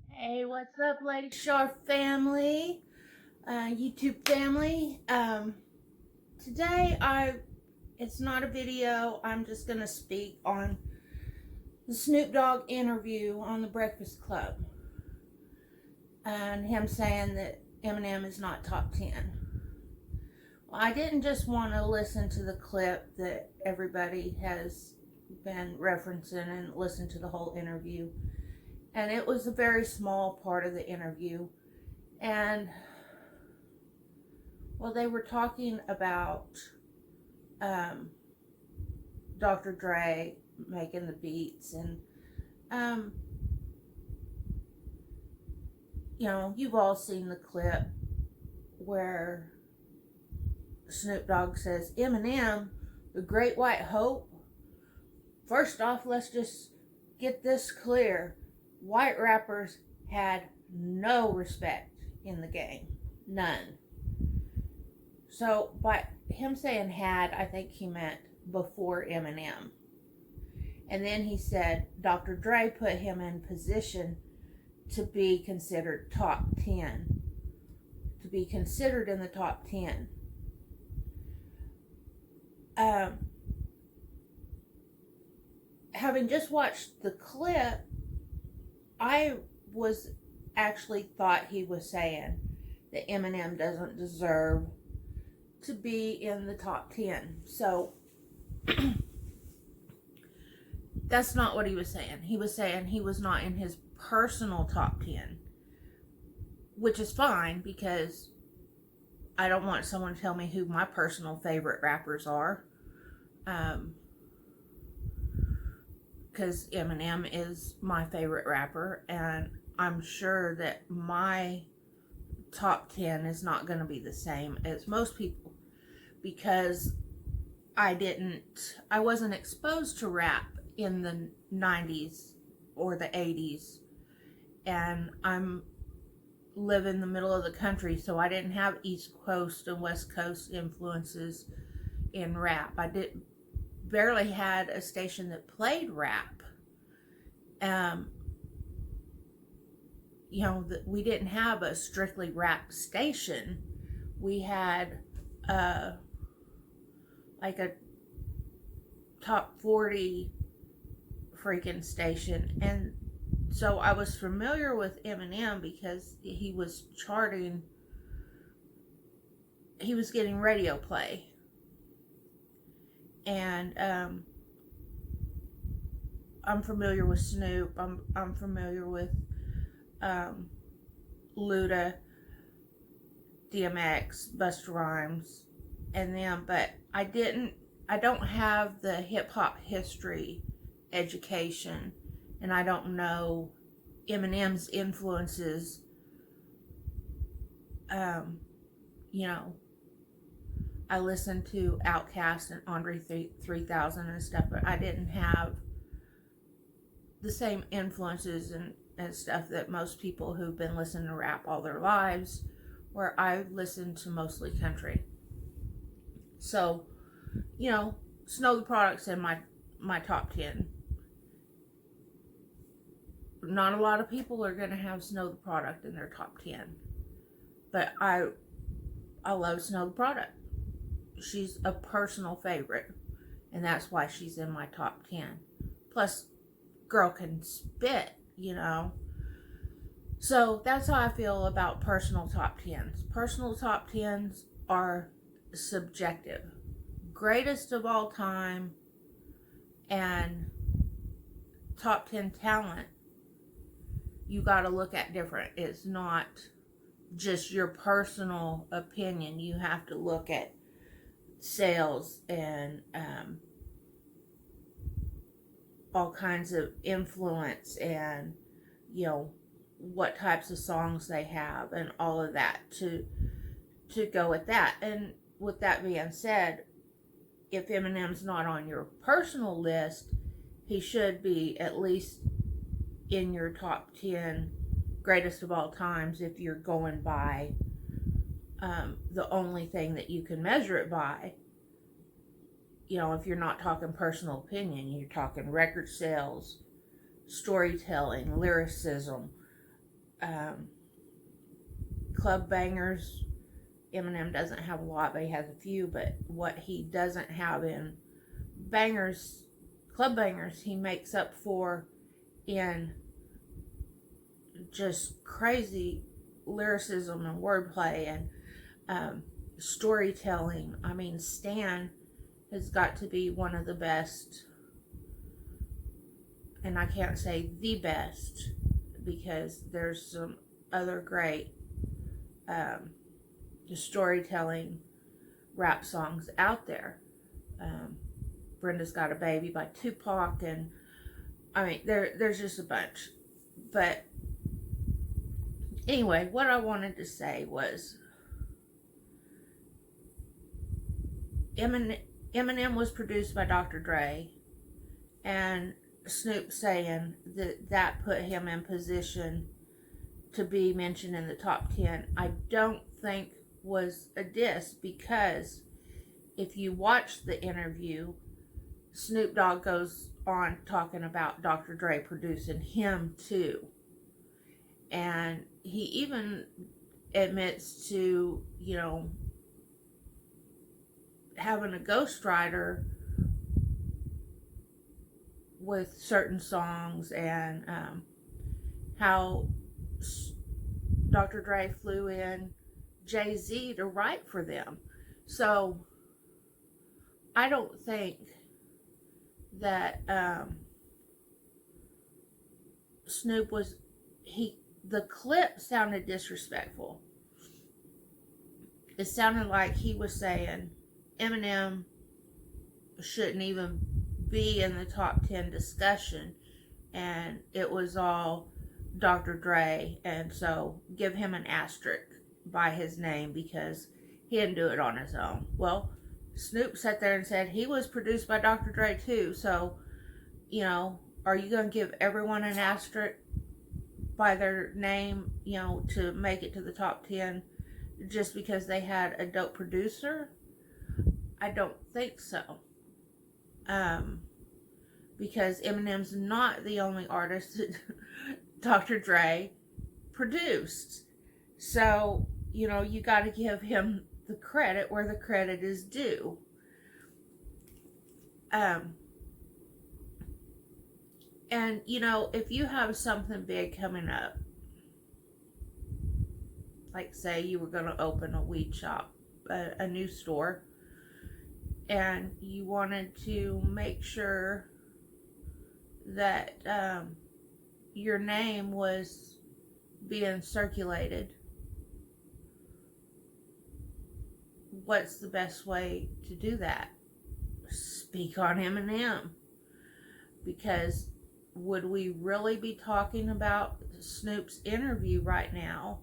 Hey, what's up, Lady Shar family, YouTube family? Today it's not a video. I'm just gonna speak on the Snoop Dogg interview on the Breakfast Club and him saying that Eminem is not top 10. Well, I didn't just want to listen to the clip that everybody has been referencing and listen to the whole interview. And it was a very small part of the interview. And, well, they were talking about Dr. Dre making the beats. And, you've all seen the clip where Snoop Dogg says, Eminem, the Great White Hope. First off, let's just get this clear. White rappers had no respect in the game. None. So by him saying had, I think he meant before Eminem. And then he said Dr. Dre put him in position to be considered top 10. To be considered in the top 10. Having just watched the clip, I was actually thought he was saying that Eminem doesn't deserve to be in the top 10. So that's not what he was saying. He was saying he was not in his personal top 10, which is fine because I don't want someone to tell me who my personal favorite rappers are. Because Eminem is my favorite rapper, and I'm sure that my top 10 is not going to be the same as most people, because I wasn't exposed to rap in the 90s or the 80s, and I'm live in the middle of the country, so I didn't have East Coast and West Coast influences in rap. I barely had a station that played rap. We didn't have a strictly rap station. We had like a top 40 freaking station, and so I was familiar with Eminem because he was charting. He was getting radio play. And I'm familiar with Snoop. I'm familiar with Luda, DMX, Busta Rhymes, and them. But I don't have the hip hop history education, and I don't know Eminem's influences. I listened to Outkast and Andre 3000 and stuff, but I didn't have the same influences and stuff that most people who've been listening to rap all their lives, where I listened to mostly country. So, Snow the Product's in my top 10. Not a lot of people are going to have Snow the Product in their top 10. But I love Snow the Product. She's a personal favorite, and that's why she's in my top 10. Plus, girl can spit, So that's how I feel about personal top 10s. Personal top 10s are subjective. Greatest of all time and top 10 talent, you got to look at different. It's not just your personal opinion. You have to look at sales and all kinds of influence and what types of songs they have and all of that to go with that. And with that being said, if Eminem's not on your personal list, he should be at least in your top 10 greatest of all times if you're going by the only thing that you can measure it by if you're not talking personal opinion, you're talking record sales, storytelling, lyricism, um, club bangers. Eminem doesn't have a lot, but he has a few. But what he doesn't have in bangers, club bangers, he makes up for in just crazy lyricism and wordplay and storytelling. I mean, Stan has got to be one of the best, and I can't say the best because there's some other great storytelling rap songs out there. Brenda's Got a Baby by Tupac, and I mean, there's just a bunch. But anyway, what I wanted to say was Eminem was produced by Dr. Dre, and Snoop saying that put him in position to be mentioned in the top 10, I don't think was a diss, because if you watch the interview, Snoop Dogg goes on talking about Dr. Dre producing him too. And he even admits to, having a ghostwriter with certain songs, and how Dr. Dre flew in Jay-Z to write for them. So I don't think that Snoop was, the clip sounded disrespectful. It sounded like he was saying Eminem shouldn't even be in the top 10 discussion, and it was all Dr. Dre, and so give him an asterisk by his name because he didn't do it on his own. Well, Snoop sat there and said he was produced by Dr. Dre too, so, are you going to give everyone an asterisk by their name, to make it to the top 10 just because they had a dope producer? I don't think so. Because Eminem's not the only artist that Dr. Dre produced. So, you got to give him the credit where the credit is due. And, if you have something big coming up, like say you were going to open a weed shop, a new store, and you wanted to make sure that your name was being circulated, what's the best way to do that? Speak on Eminem. Because would we really be talking about Snoop's interview right now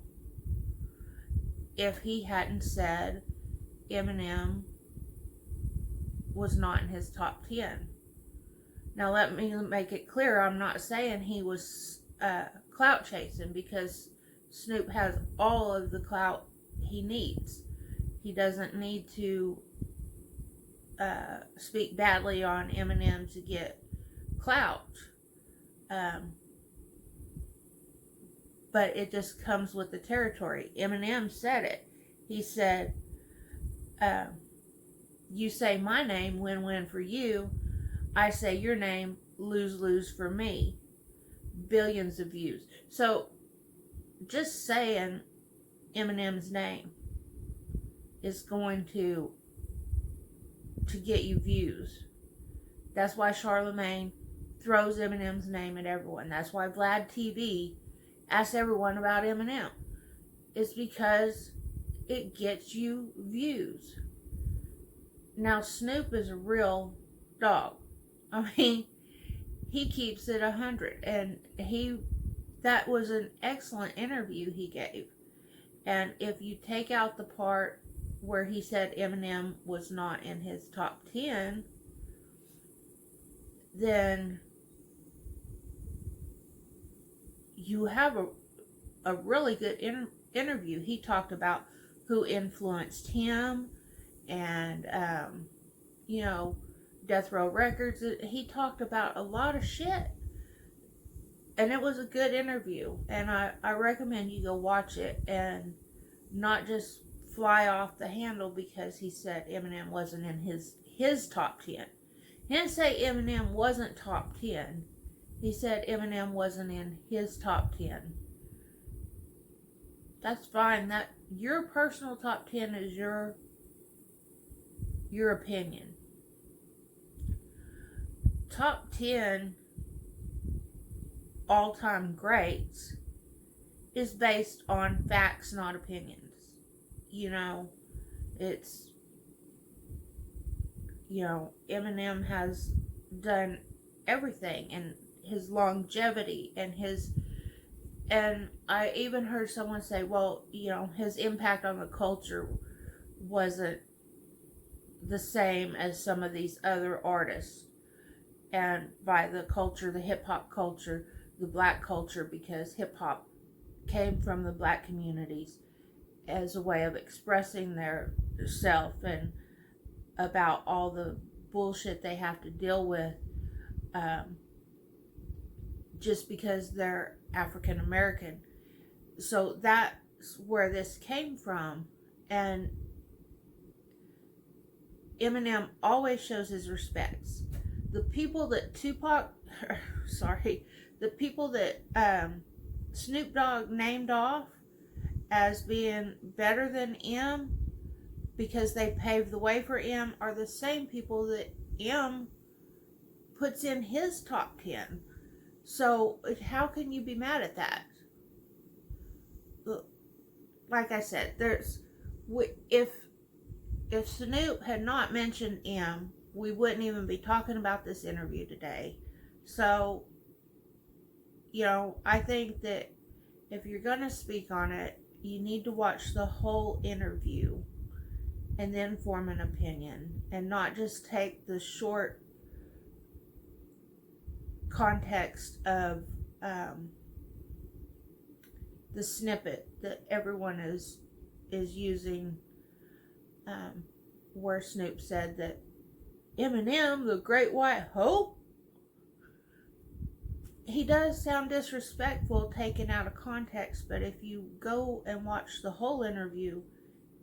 if he hadn't said Eminem was not in his top 10? Now let me make it clear, I'm not saying he was clout chasing, because Snoop has all of the clout he needs. He doesn't need to speak badly on Eminem to get clout. But it just comes with the territory. Eminem said it. He said, you say my name, win-win for you. I say your name, lose-lose for me. Billions of views. So, just saying Eminem's name is going to get you views. That's why Charlemagne throws Eminem's name at everyone. That's why Vlad TV asks everyone about Eminem. It's because it gets you views. Now, Snoop is a real dog. I mean, he keeps it 100, and that was an excellent interview he gave. And if you take out the part where he said Eminem was not in his top 10, then you have a really good interview. He talked about who influenced him, and Death Row Records. He talked about a lot of shit. And it was a good interview. And I recommend you go watch it and not just fly off the handle because he said Eminem wasn't in his top 10. He didn't say Eminem wasn't top 10. He said Eminem wasn't in his top 10. That's fine. That your personal top 10 is your opinion. Top 10 all-time greats is based on facts, not opinions. It's Eminem has done everything, and his longevity and I even heard someone say, well, his impact on the culture wasn't the same as some of these other artists. And by the culture, the hip-hop culture, the black culture, because hip-hop came from the black communities as a way of expressing their self and about all the bullshit they have to deal with just because they're African American. So that's where this came from. And Eminem always shows his respects. The people that the people that Snoop Dogg named off as being better than M because they paved the way for M are the same people that M puts in his top 10. So how can you be mad at that? Like I said, if Snoop had not mentioned M, we wouldn't even be talking about this interview today. So, I think that if you're going to speak on it, you need to watch the whole interview and then form an opinion and not just take the short context of the snippet that everyone is using, where Snoop said that Eminem, the Great White Hope, he does sound disrespectful taken out of context, but if you go and watch the whole interview,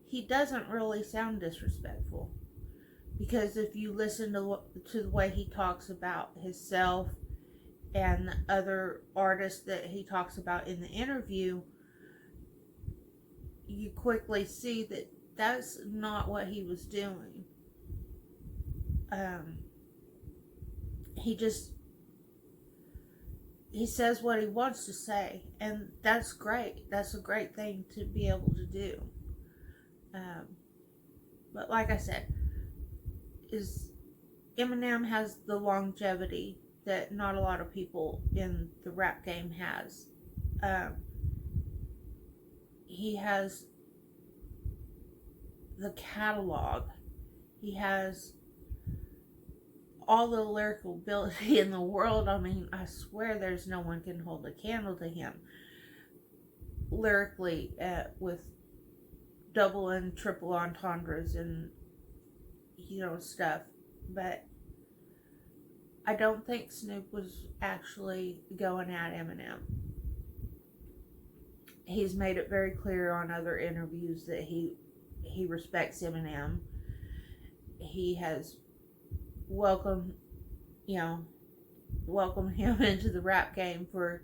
he doesn't really sound disrespectful. Because if you listen to the way he talks about himself and the other artists that he talks about in the interview, you quickly see that that's not what he was doing. He says what he wants to say, and that's great. That's a great thing to be able to do. But like I said, Eminem has the longevity that not a lot of people in the rap game has. He has the catalog. He has all the lyrical ability in the world. I mean, I swear there's no one can hold a candle to him lyrically, with double and triple entendres and stuff. But I don't think Snoop was actually going at Eminem. He's made it very clear on other interviews that he respects Eminem. He has welcomed him into the rap game for,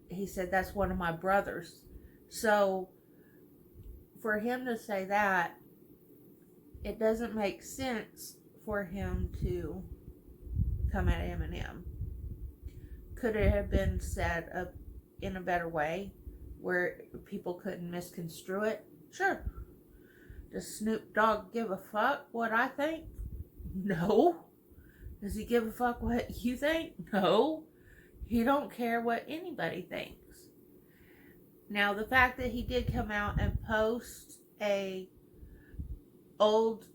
he said, that's one of my brothers. So for him to say that, it doesn't make sense for him to come at Eminem. Could it have been said in a better way where people couldn't misconstrue it? Sure. Does Snoop Dogg give a fuck what I think? No. Does he give a fuck what you think? No. He don't care what anybody thinks. Now, the fact that he did come out and post a old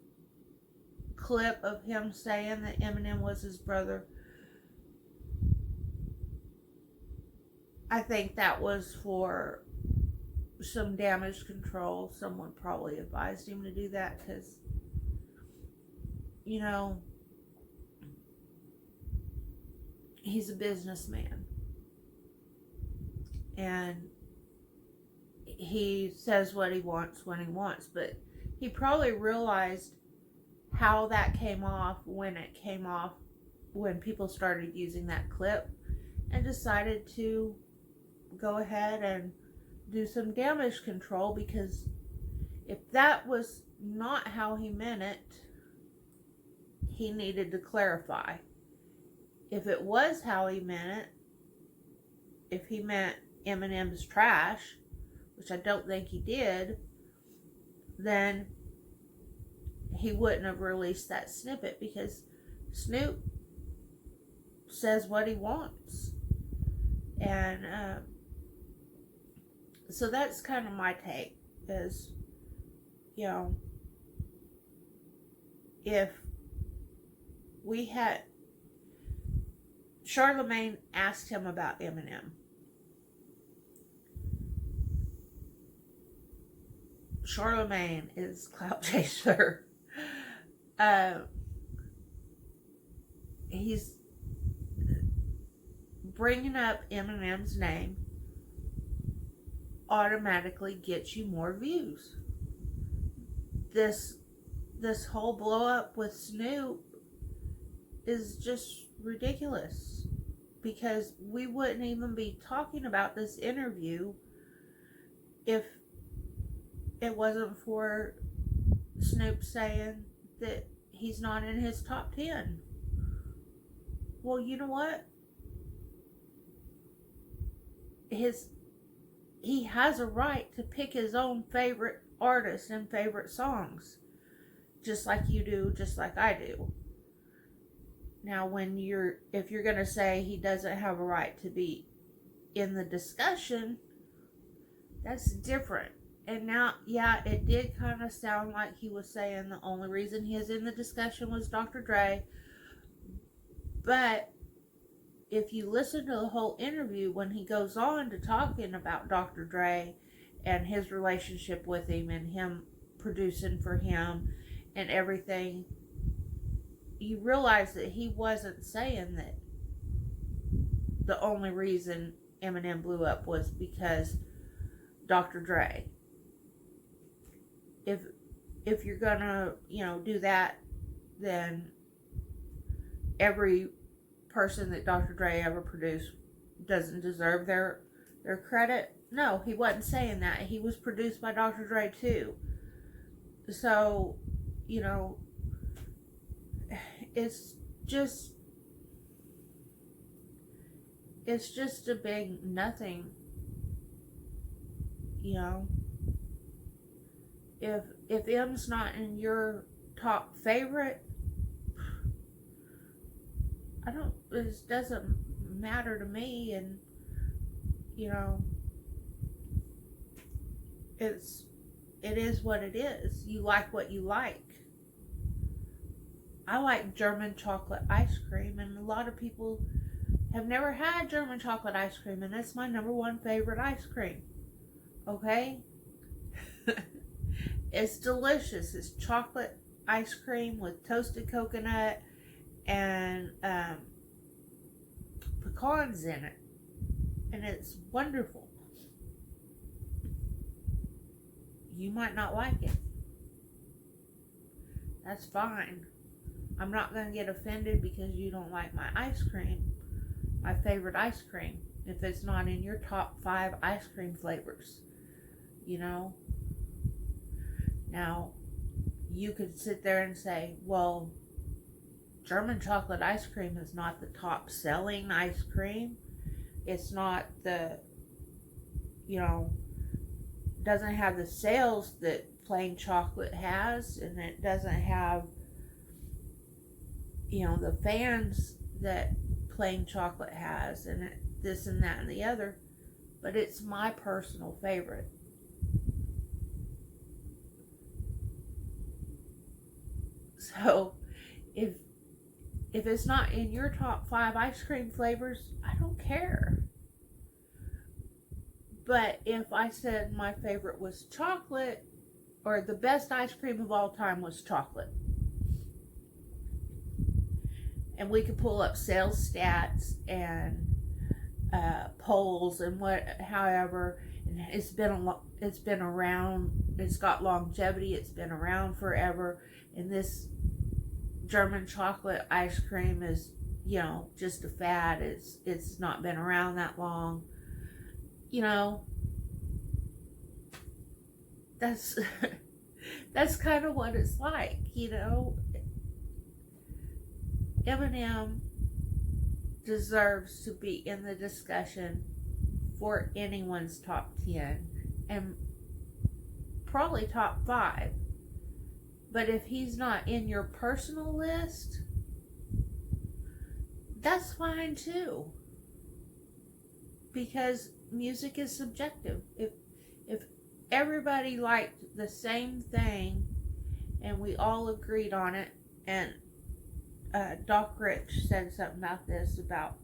clip of him saying that Eminem was his brother, I think that was for some damage control. Someone probably advised him to do that because you know, he's a businessman. And he says what he wants when he wants. But he probably realized how that came off when it came off, when people started using that clip, and decided to go ahead and do some damage control, because if that was not how he meant it, he needed to clarify. If it was how he meant it, if he meant Eminem's trash, which I don't think he did, then he wouldn't have released that snippet, because Snoop says what he wants. And so that's kind of my take, is, you know, if we had, Charlemagne asked him about Eminem. Charlemagne is clout chaser. He's bringing up Eminem's name automatically gets you more views. This whole blow up with Snoop is just ridiculous, because we wouldn't even be talking about this interview if it wasn't for Snoop saying that he's not in his top 10. Well, you know what? He has a right to pick his own favorite artists and favorite songs, just like you do, just like I do. Now, if you're going to say he doesn't have a right to be in the discussion, that's different. And now, yeah, it did kind of sound like he was saying the only reason he is in the discussion was Dr. Dre. But if you listen to the whole interview, when he goes on to talking about Dr. Dre and his relationship with him and him producing for him and everything, you realize that he wasn't saying that the only reason Eminem blew up was because Dr. Dre. If you're gonna, do that, then every person that Dr. Dre ever produced doesn't deserve their credit. No, he wasn't saying that. He was produced by Dr. Dre too. So, it's just a big nothing. If M's not in your top favorite, it doesn't matter to me. And it is what it is. You like what you like. I like German chocolate ice cream, and a lot of people have never had German chocolate ice cream, and it's my number one favorite ice cream. Okay? It's delicious. It's chocolate ice cream with toasted coconut and pecans in it. And it's wonderful. You might not like it. That's fine. I'm not going to get offended because you don't like my ice cream, my favorite ice cream, if it's not in your top 5 ice cream flavors. Now, you could sit there and say, well, German chocolate ice cream is not the top selling ice cream. It's not doesn't have the sales that plain chocolate has, and it doesn't have, the fans that plain chocolate has, and this and that and the other. But it's my personal favorite. So, if it's not in your top 5 ice cream flavors, I don't care. But if I said my favorite was chocolate, or the best ice cream of all time was chocolate, and we could pull up sales stats and polls and however, and it's been around. It's got longevity. It's been around forever, and this German chocolate ice cream is, just a fad. It's not been around that long. That's that's kind of what it's like. Eminem deserves to be in the discussion for anyone's top 10 and probably top 5. But if he's not in your personal list, that's fine too. Because music is subjective. If everybody liked the same thing and we all agreed on it, and Doc Rich said something about this, about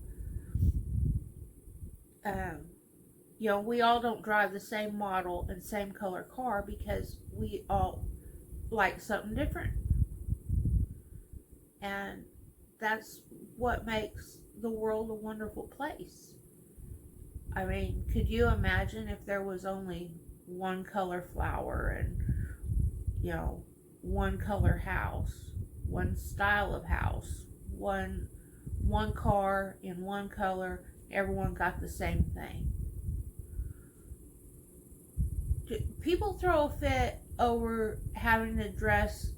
we all don't drive the same model and same color car because we all like something different. And that's what makes the world a wonderful place. I mean, could you imagine if there was only one color flower and, one color house, one style of house, one car in one color, everyone got the same thing? People throw a fit over having to dress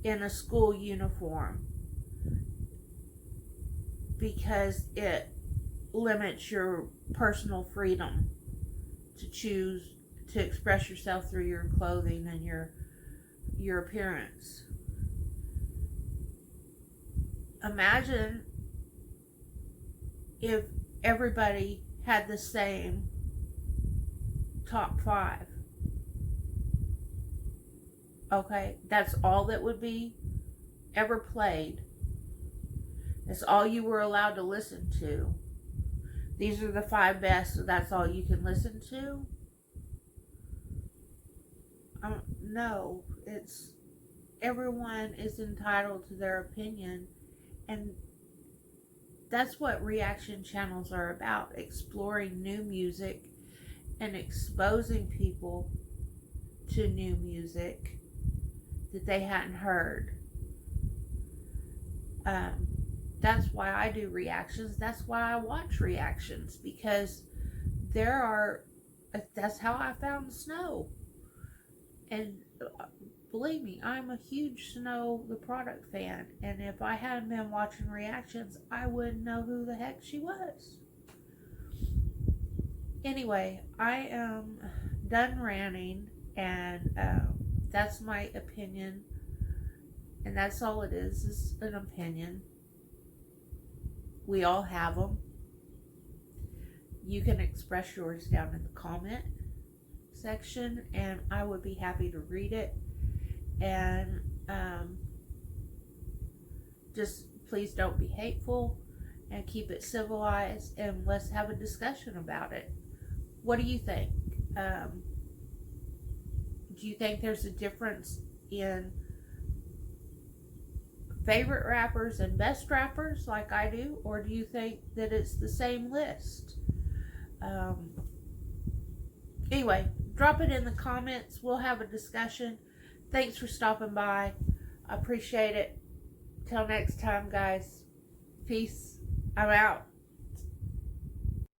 in a school uniform because it limits your personal freedom to choose to express yourself through your clothing and your appearance. Imagine if everybody had the same top 5. Okay, that's all that would be ever played. It's all you were allowed to listen to. These are the 5 best, so that's all you can listen to? No, it's everyone is entitled to their opinion, and that's what reaction channels are about, exploring new music and exposing people to new music that they hadn't heard. That's why I do reactions. That's why I watch reactions, because that's how I found Snow. And believe me, I'm a huge Snow the product fan, and if I hadn't been watching reactions, I wouldn't know who the heck she was. Anyway, I am done ranting, and that's my opinion, and that's all it is an opinion. We all have them. You can express yours down in the comment section, and I would be happy to read it. And just please don't be hateful, and keep it civilized, and let's have a discussion about it. What do you think? Do you think there's a difference in favorite rappers and best rappers like I do, or do you think that it's the same list? Anyway, drop it in the comments. We'll have a discussion. Thanks for stopping by. I appreciate it. Till next time, guys. Peace. I'm out.